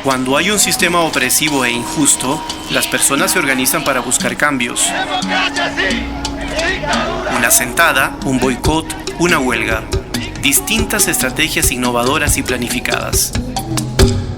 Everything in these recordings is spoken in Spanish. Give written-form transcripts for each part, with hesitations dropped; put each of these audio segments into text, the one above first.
Cuando hay un sistema opresivo e injusto, las personas se organizan para buscar cambios. Una sentada, un boicot, una huelga. Distintas estrategias innovadoras y planificadas.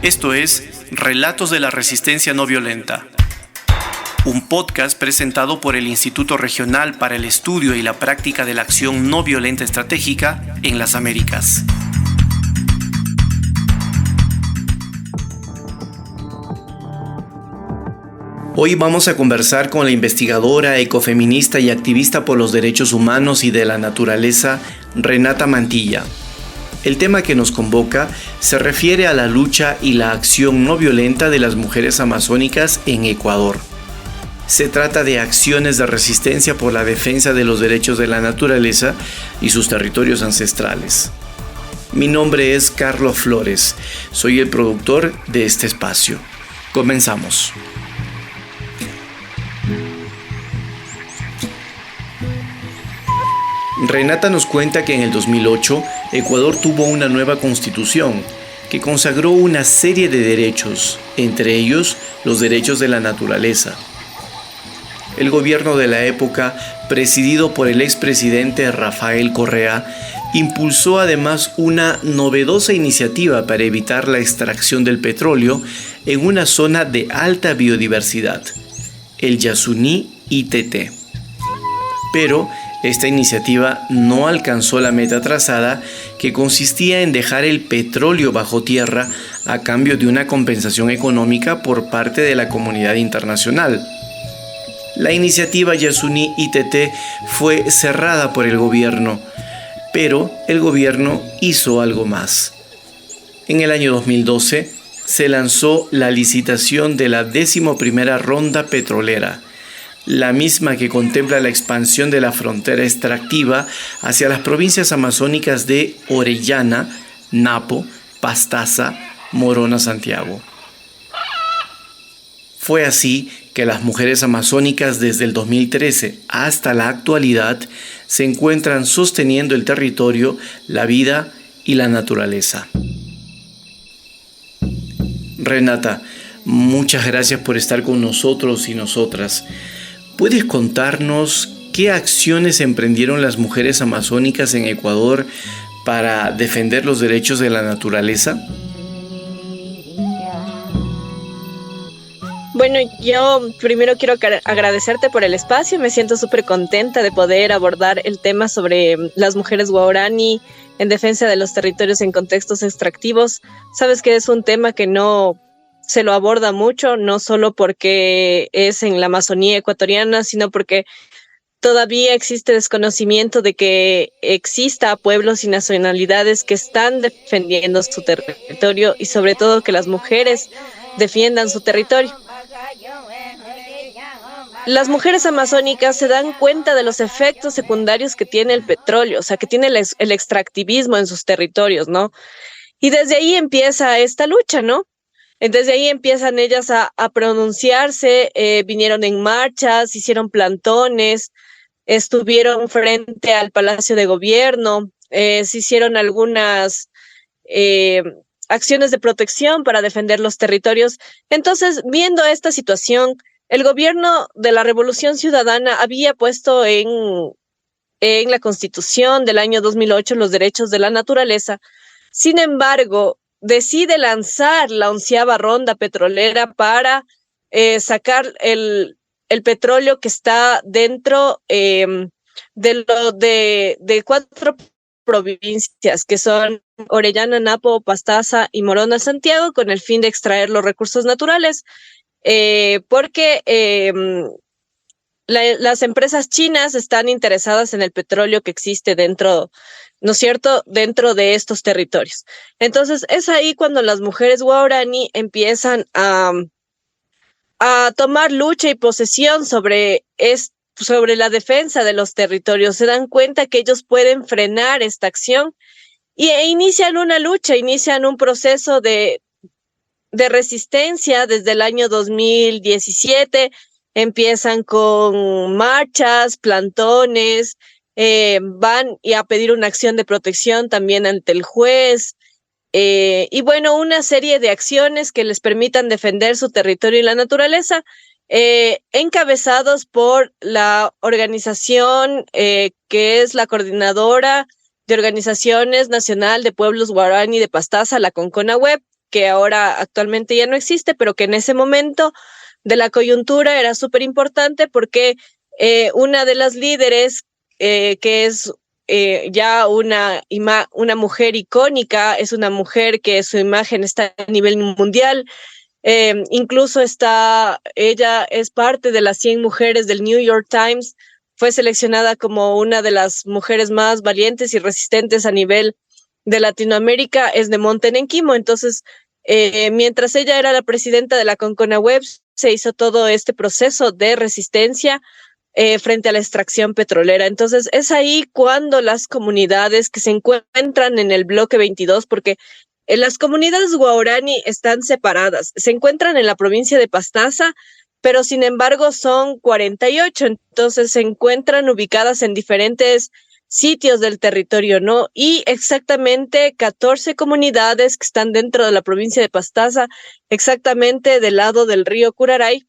Esto es Relatos de la Resistencia No Violenta. Un podcast presentado por el Instituto Regional para el Estudio y la Práctica de la Acción No Violenta Estratégica en las Américas. Hoy vamos a conversar con la investigadora, ecofeminista y activista por los derechos humanos y de la naturaleza, Renata Mantilla. El tema que nos convoca se refiere a la lucha y la acción no violenta de las mujeres amazónicas en Ecuador. Se trata de acciones de resistencia por la defensa de los derechos de la naturaleza y sus territorios ancestrales. Mi nombre es Carlos Flores, soy el productor de este espacio. Comenzamos. Renata nos cuenta que en el 2008 Ecuador tuvo una nueva constitución que consagró una serie de derechos, entre ellos los derechos de la naturaleza. El gobierno de la época, presidido por el expresidente Rafael Correa, impulsó además una novedosa iniciativa para evitar la extracción del petróleo en una zona de alta biodiversidad, el Yasuní ITT. Pero esta iniciativa no alcanzó la meta trazada, que consistía en dejar el petróleo bajo tierra a cambio de una compensación económica por parte de la comunidad internacional. La iniciativa Yasuní ITT fue cerrada por el gobierno, pero el gobierno hizo algo más. En el año 2012 se lanzó la licitación de la 11ª ronda petrolera, la misma que contempla la expansión de la frontera extractiva hacia las provincias amazónicas de Orellana, Napo, Pastaza, Morona, Santiago. Fue así que las mujeres amazónicas desde el 2013 hasta la actualidad se encuentran sosteniendo el territorio, la vida y la naturaleza. Renata, muchas gracias por estar con nosotros y nosotras. ¿Puedes contarnos qué acciones emprendieron las mujeres amazónicas en Ecuador para defender los derechos de la naturaleza? Bueno, yo primero quiero agradecerte por el espacio. Me siento súper contenta de poder abordar el tema sobre las mujeres guaraní en defensa de los territorios en contextos extractivos. Sabes que es un tema que no se lo aborda mucho, no solo porque es en la Amazonía ecuatoriana, sino porque todavía existe desconocimiento de que exista pueblos y nacionalidades que están defendiendo su territorio y sobre todo que las mujeres defiendan su territorio. Las mujeres amazónicas se dan cuenta de los efectos secundarios que tiene el petróleo, o sea, que tiene el extractivismo en sus territorios, ¿no? Y desde ahí empieza esta lucha, ¿no? Desde ahí empiezan ellas a pronunciarse, vinieron en marchas, hicieron plantones, estuvieron frente al Palacio de Gobierno, se hicieron algunas acciones de protección para defender los territorios. Entonces, viendo esta situación, el gobierno de la Revolución Ciudadana había puesto en la Constitución del año 2008 los derechos de la naturaleza. Sin embargo, decide lanzar la 11ª ronda petrolera para sacar el petróleo que está dentro de 4 provincias, que son Orellana, Napo, Pastaza y Morona, Santiago, con el fin de extraer los recursos naturales, porque las empresas chinas están interesadas en el petróleo que existe dentro, ¿no es cierto?, dentro de estos territorios. Entonces, es ahí cuando las mujeres guaraní empiezan a tomar lucha y posesión sobre la defensa de los territorios. Se dan cuenta que ellos pueden frenar esta acción e inician una lucha, inician un proceso de resistencia desde el año 2017. Empiezan con marchas, plantones, van y a pedir una acción de protección también ante el juez. y bueno, una serie de acciones que les permitan defender su territorio y la naturaleza, encabezados por la organización que es la Coordinadora de Organizaciones Nacional de Pueblos Guaraní de Pastaza, la CONCONAHUEP, que ahora actualmente ya no existe, pero que en ese momento de la coyuntura era súper importante porque una de las líderes, que es ya una mujer icónica, es una mujer que su imagen está a nivel mundial. Incluso ella es parte de las 100 mujeres del New York Times, fue seleccionada como una de las mujeres más valientes y resistentes a nivel de Latinoamérica, es de Montenegro. Entonces, mientras ella era la presidenta de la CONCONAHUEP, se hizo todo este proceso de resistencia frente a la extracción petrolera. Entonces, es ahí cuando las comunidades que se encuentran en el bloque 22, porque las comunidades guaraní están separadas, se encuentran en la provincia de Pastaza, pero sin embargo son 48, entonces se encuentran ubicadas en diferentes sitios del territorio, ¿no? Y exactamente 14 comunidades que están dentro de la provincia de Pastaza, exactamente del lado del río Curaray,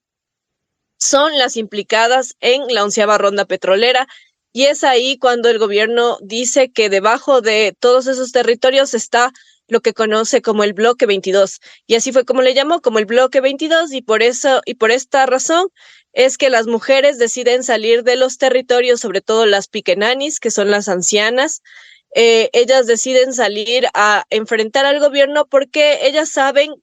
son las implicadas en la 11ª ronda petrolera. Y es ahí cuando el gobierno dice que debajo de todos esos territorios está lo que conoce como el bloque 22. Y así fue como le llamó, como el bloque 22, y por eso, y por esta razón es que las mujeres deciden salir de los territorios, sobre todo las piquenanis, que son las ancianas. Ellas deciden salir a enfrentar al gobierno porque ellas saben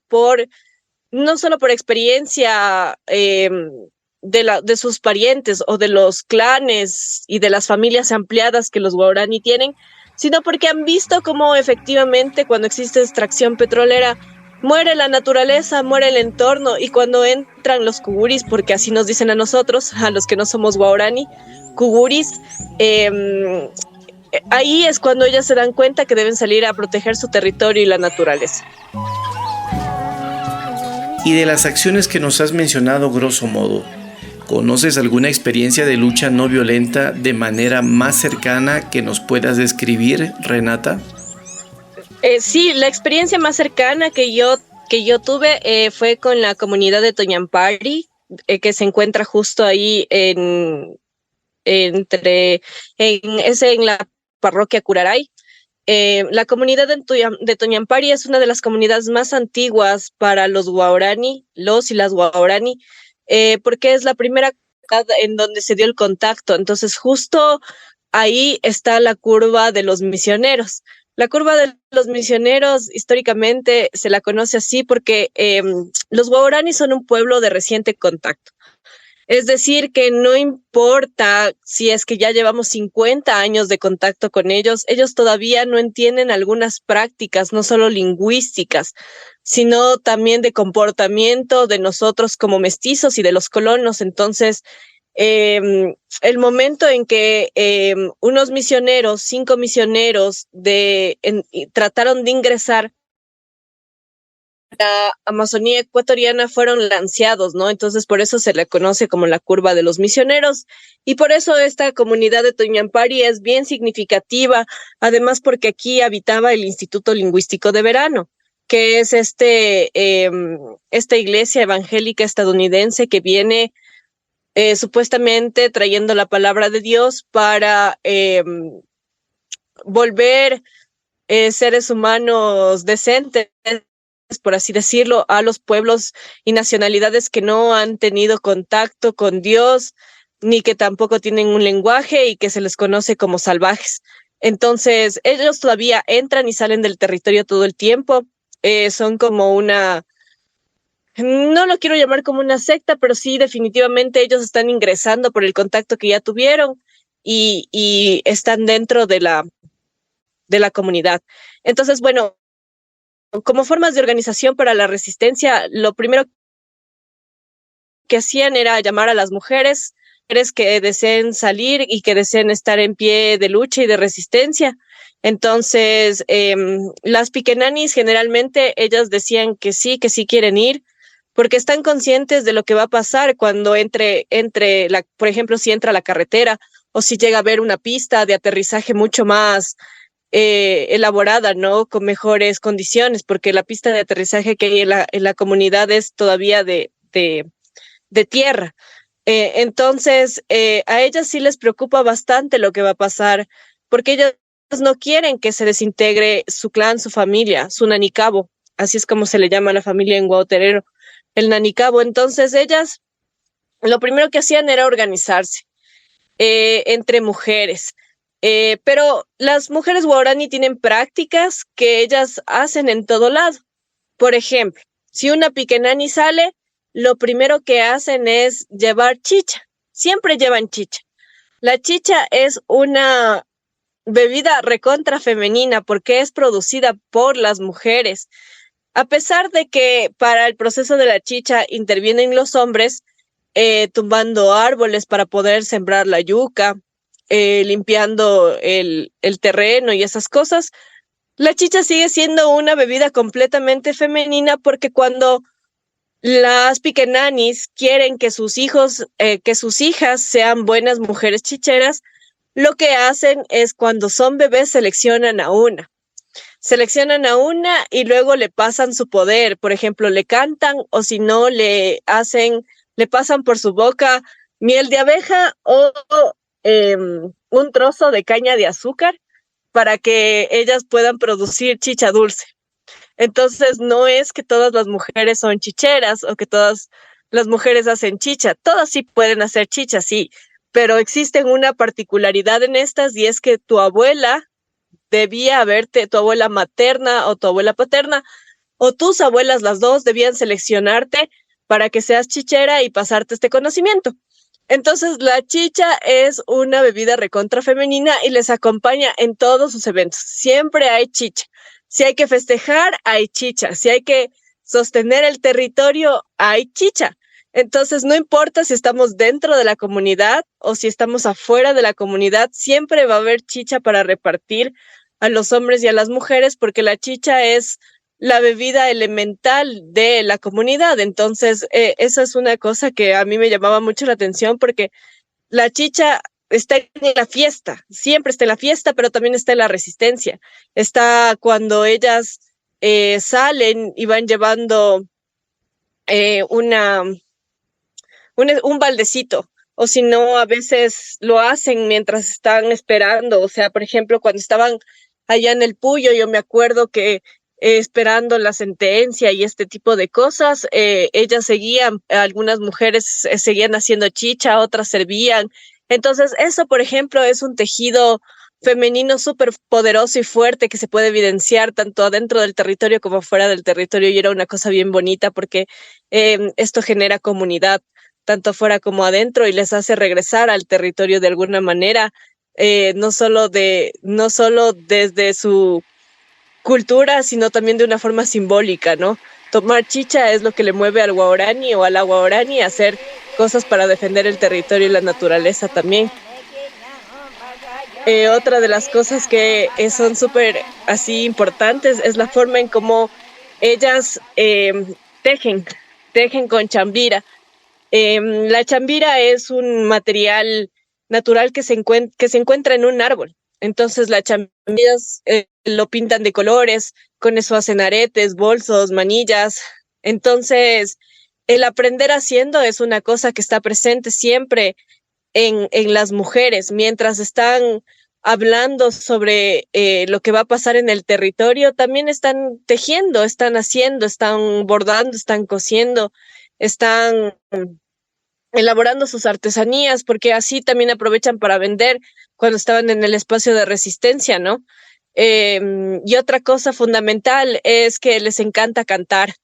no solo por experiencia de sus parientes o de los clanes y de las familias ampliadas que los guaraní tienen, sino porque han visto cómo efectivamente cuando existe extracción petrolera muere la naturaleza, muere el entorno, y cuando entran los kuguris, porque así nos dicen a nosotros, a los que no somos guaraní, kuguris, ahí es cuando ellas se dan cuenta que deben salir a proteger su territorio y la naturaleza. Y de las acciones que nos has mencionado grosso modo, ¿conoces alguna experiencia de lucha no violenta de manera más cercana que nos puedas describir, Renata? Sí, la experiencia más cercana que yo tuve fue con la comunidad de Toñampari, que se encuentra justo ahí en la parroquia Curaray. La comunidad de Toñampari es una de las comunidades más antiguas para los guaraní, los y las guaraní, porque es la primera en donde se dio el contacto. Entonces, justo ahí está la curva de los misioneros. La curva de los misioneros históricamente se la conoce así porque los guaraní son un pueblo de reciente contacto. Es decir, que no importa si es que ya llevamos 50 años de contacto con ellos todavía no entienden algunas prácticas, no solo lingüísticas, sino también de comportamiento de nosotros como mestizos y de los colonos. Entonces, el momento en que unos misioneros, 5 misioneros, trataron de ingresar la Amazonía ecuatoriana, fueron lanceados, ¿no? Entonces, por eso se le conoce como la curva de los misioneros, y por eso esta comunidad de Toñampari es bien significativa, además porque aquí habitaba el Instituto Lingüístico de Verano, que es esta iglesia evangélica estadounidense que viene supuestamente trayendo la palabra de Dios para volver seres humanos decentes, por así decirlo, a los pueblos y nacionalidades que no han tenido contacto con Dios, ni que tampoco tienen un lenguaje y que se les conoce como salvajes. Entonces, ellos todavía entran y salen del territorio todo el tiempo. Son como no lo quiero llamar como una secta, pero sí, definitivamente ellos están ingresando por el contacto que ya tuvieron y están dentro de la comunidad. Entonces, bueno, como formas de organización para la resistencia, lo primero que hacían era llamar a las mujeres que deseen salir y que deseen estar en pie de lucha y de resistencia. Entonces, las piquenanis generalmente ellas decían que sí quieren ir, porque están conscientes de lo que va a pasar cuando por ejemplo, si entra la carretera o si llega a haber una pista de aterrizaje mucho más elaborada, ¿no? Con mejores condiciones, porque la pista de aterrizaje que hay en la comunidad es todavía de tierra. Entonces, a ellas sí les preocupa bastante lo que va a pasar, porque ellas no quieren que se desintegre su clan, su familia, su nanicabo, así es como se le llama a la familia en Guao Terero, el nanicabo. Entonces, ellas lo primero que hacían era organizarse entre mujeres. Pero las mujeres guaraní tienen prácticas que ellas hacen en todo lado. Por ejemplo, si una piquenani sale, lo primero que hacen es llevar chicha. Siempre llevan chicha. La chicha es una bebida recontra femenina porque es producida por las mujeres. A pesar de que para el proceso de la chicha intervienen los hombres, tumbando árboles para poder sembrar la yuca, limpiando el terreno y esas cosas, la chicha sigue siendo una bebida completamente femenina porque cuando las piquenanis quieren que sus hijos, que sus hijas sean buenas mujeres chicheras, lo que hacen es cuando son bebés seleccionan a una y luego le pasan su poder. Por ejemplo, le cantan o si no le pasan por su boca miel de abeja o un trozo de caña de azúcar para que ellas puedan producir chicha dulce. Entonces, no es que todas las mujeres son chicheras o que todas las mujeres hacen chicha. Todas sí pueden hacer chicha, sí, pero existe una particularidad en estas y es que tu abuela debía haberte, tu abuela materna o tu abuela paterna, o tus abuelas, las dos, debían seleccionarte para que seas chichera y pasarte este conocimiento. Entonces, la chicha es una bebida recontra femenina y les acompaña en todos sus eventos. Siempre hay chicha. Si hay que festejar, hay chicha. Si hay que sostener el territorio, hay chicha. Entonces, no importa si estamos dentro de la comunidad o si estamos afuera de la comunidad, siempre va a haber chicha para repartir a los hombres y a las mujeres, porque la chicha es la bebida elemental de la comunidad. Entonces, esa es una cosa que a mí me llamaba mucho la atención, porque la chicha está en la fiesta, siempre está en la fiesta, pero también está en la resistencia. Está cuando ellas salen y van llevando un baldecito, o si no, a veces lo hacen mientras están esperando. O sea, por ejemplo, cuando estaban allá en el Puyo, yo me acuerdo que esperando la sentencia y este tipo de cosas, ellas seguían, algunas mujeres seguían haciendo chicha, otras servían. Entonces, eso, por ejemplo, es un tejido femenino súper poderoso y fuerte que se puede evidenciar tanto adentro del territorio como fuera del territorio, y era una cosa bien bonita porque esto genera comunidad tanto fuera como adentro y les hace regresar al territorio de alguna manera, no solo desde su cultura, sino también de una forma simbólica, ¿no? Tomar chicha es lo que le mueve al guaraní o a la guaraní a hacer cosas para defender el territorio y la naturaleza también. Otra de las cosas que son súper así importantes es la forma en cómo ellas tejen, tejen con chambira. La chambira es un material natural que se encuentra en un árbol. Entonces la chambira lo pintan de colores, con eso hacen aretes, bolsos, manillas. Entonces, el aprender haciendo es una cosa que está presente siempre en las mujeres, mientras están hablando sobre lo que va a pasar en el territorio, también están tejiendo, están haciendo, están bordando, están cosiendo, están elaborando sus artesanías, porque así también aprovechan para vender cuando estaban en el espacio de resistencia, ¿no? Y otra cosa fundamental es que les encanta cantar.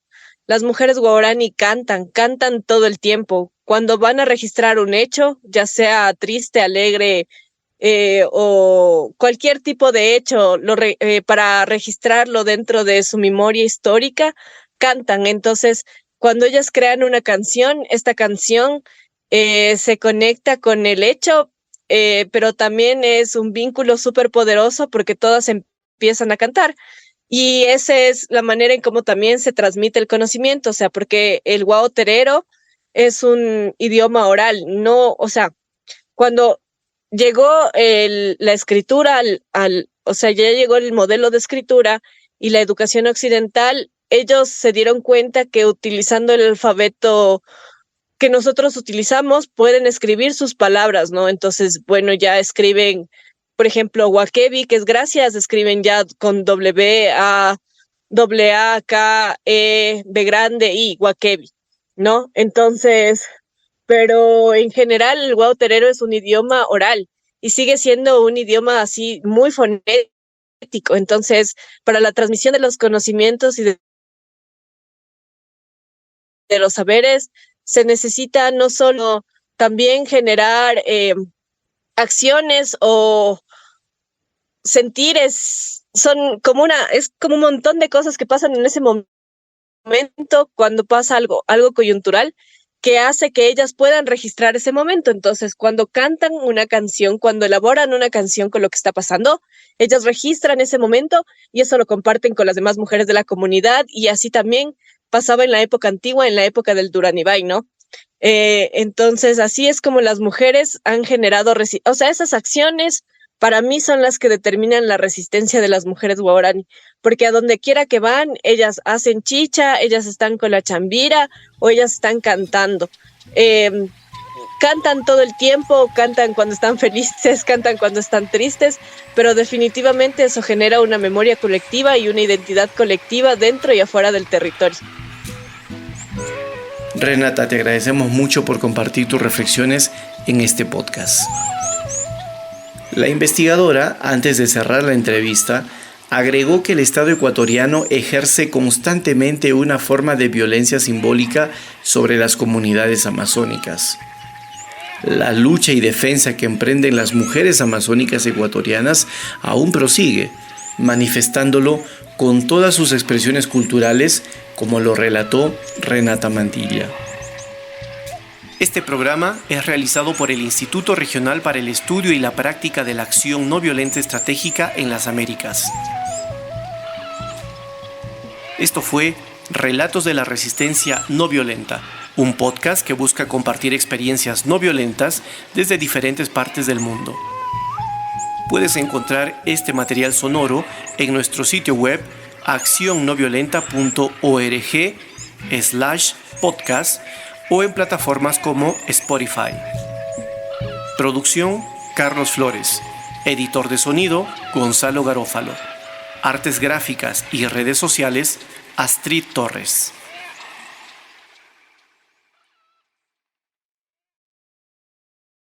Las mujeres guaraní cantan todo el tiempo. Cuando van a registrar un hecho, ya sea triste, alegre, o cualquier tipo de hecho, para registrarlo dentro de su memoria histórica, cantan. Entonces, cuando ellas crean una canción, esta canción se conecta con el hecho, pero también es un vínculo súper poderoso porque todas empiezan a cantar. Y esa es la manera en cómo también se transmite el conocimiento, o sea, porque el guao terero es un idioma oral, no, o sea, cuando llegó la escritura o sea, ya llegó el modelo de escritura y la educación occidental, ellos se dieron cuenta que utilizando el alfabeto que nosotros utilizamos, pueden escribir sus palabras, ¿no? Entonces, bueno, ya escriben, por ejemplo, Wakebi, que es gracias, escriben ya con W-A-K-E-B grande y Wakebi, ¿no? Entonces, pero en general el guauterero es un idioma oral y sigue siendo un idioma así muy fonético. Entonces, para la transmisión de los conocimientos y de los saberes, se necesita no solo también generar acciones o sentires, es como un montón de cosas que pasan en ese momento cuando pasa algo coyuntural que hace que ellas puedan registrar ese momento. Entonces, cuando cantan una canción, cuando elaboran una canción con lo que está pasando, ellas registran ese momento y eso lo comparten con las demás mujeres de la comunidad, y así también pasaba en la época antigua, en la época del Duranibay, ¿no? Entonces, así es como las mujeres han generado, o sea, esas acciones para mí son las que determinan la resistencia de las mujeres guaraní, porque a donde quiera que van, ellas hacen chicha, ellas están con la chambira o ellas están cantando. Cantan todo el tiempo, cantan cuando están felices, cantan cuando están tristes, pero definitivamente eso genera una memoria colectiva y una identidad colectiva dentro y afuera del territorio. Renata, te agradecemos mucho por compartir tus reflexiones en este podcast. La investigadora, antes de cerrar la entrevista, agregó que el Estado ecuatoriano ejerce constantemente una forma de violencia simbólica sobre las comunidades amazónicas. La lucha y defensa que emprenden las mujeres amazónicas ecuatorianas aún prosigue, manifestándolo con todas sus expresiones culturales, como lo relató Renata Mantilla. Este programa es realizado por el Instituto Regional para el Estudio y la Práctica de la Acción No Violenta Estratégica en las Américas. Esto fue Relatos de la Resistencia No Violenta, un podcast que busca compartir experiencias no violentas desde diferentes partes del mundo. Puedes encontrar este material sonoro en nuestro sitio web accionnoviolenta.org/podcast o en plataformas como Spotify. Producción: Carlos Flores. Editor de sonido: Gonzalo Garófalo. Artes gráficas y redes sociales: Astrid Torres.